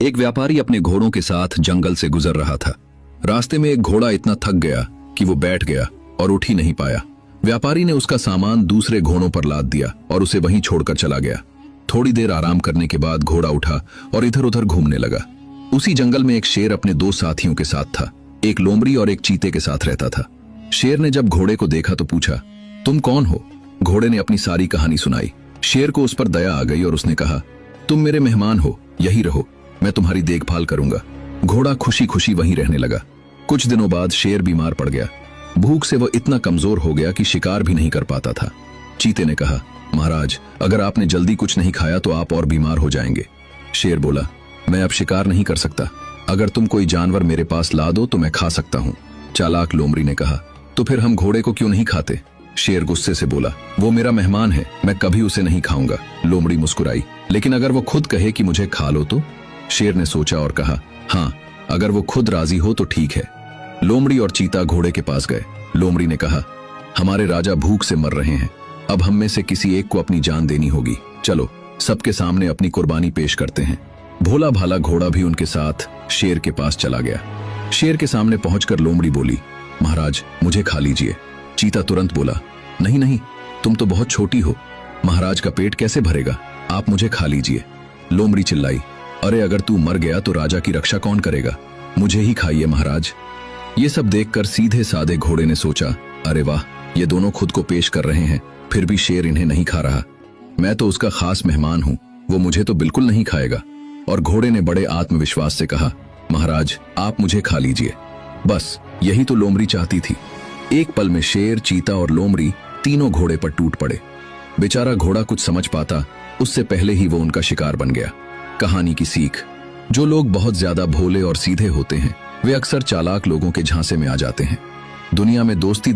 एक व्यापारी अपने घोड़ों के साथ जंगल से गुजर रहा था। रास्ते में एक घोड़ा इतना थक गया कि वो बैठ गया और उठ ही नहीं पाया। व्यापारी ने उसका सामान दूसरे घोड़ों पर लाद दिया और उसे वहीं छोड़कर चला गया। थोड़ी देर आराम करने के बाद घोड़ा उठा और इधर उधर घूमने लगा। उसी जंगल में एक शेर अपने दो साथियों के साथ था। एक लोमड़ी और एक चीते के साथ रहता था। शेर ने जब घोड़े को देखा तो पूछा, तुम कौन हो? घोड़े ने अपनी सारी कहानी सुनाई। शेर को उस पर दया आ गई और उसने कहा, तुम मेरे मेहमान हो, यही रहो, मैं तुम्हारी देखभाल करूंगा। घोड़ा खुशी खुशी वहीं रहने लगा। कुछ दिनों बाद शेर बीमार पड़ गया। भूख से वह इतना कमजोर हो गया कि शिकार भी नहीं कर पाता था। चीते ने कहा, महाराज, अगर आपने जल्दी कुछ नहीं खाया तो आप और बीमार हो जाएंगे। शेर बोला, मैं अब शिकार नहीं कर सकता, अगर तुम कोई जानवर मेरे पास ला दो तो मैं खा सकता हूँ। चालाक लोमड़ी ने कहा, तो फिर हम घोड़े को क्यों नहीं खाते? शेर गुस्से से बोला, वो मेरा मेहमान है, मैं कभी उसे नहीं खाऊंगा। लोमड़ी मुस्कुराई, लेकिन अगर वो खुद कहे कि मुझे खा लो तो? शेर ने सोचा और कहा, हाँ, अगर वो खुद राजी हो तो ठीक है। लोमड़ी और चीता घोड़े के पास गए। लोमड़ी ने कहा, हमारे राजा भूख से मर रहे हैं, अब हम में से किसी एक को अपनी जान देनी होगी। चलो सबके सामने अपनी कुर्बानी पेश करते हैं। भोला भाला घोड़ा भी उनके साथ शेर के पास चला गया। शेर के सामने पहुंचकर लोमड़ी बोली, महाराज, मुझे खा लीजिए। चीता तुरंत बोला, नहीं नहीं, तुम तो बहुत छोटी हो, महाराज का पेट कैसे भरेगा, आप मुझे खा लीजिए। लोमड़ी चिल्लाई, अरे अगर तू मर गया तो राजा की रक्षा कौन करेगा, मुझे ही खाइए महाराज। ये सब देखकर सीधे साधे घोड़े ने सोचा, अरे वाह, ये दोनों खुद को पेश कर रहे हैं, फिर भी शेर इन्हें नहीं खा रहा। मैं तो उसका खास मेहमान हूं, वो मुझे तो बिल्कुल नहीं खाएगा। और घोड़े ने बड़े आत्मविश्वास से कहा, महाराज, आप मुझे खा लीजिए। बस यही तो लोमड़ी चाहती थी। एक पल में शेर, चीता और लोमड़ी तीनों घोड़े पर टूट पड़े। बेचारा घोड़ा कुछ समझ पाता उससे पहले ही वो उनका शिकार बन गया। कहानी की सीख, जो लोग बहुत ज्यादा भोले और सीधे होते हैं वे अक्सर चालाक लोगों के झांसे में आ जाते हैं। दुनिया में दोस्ती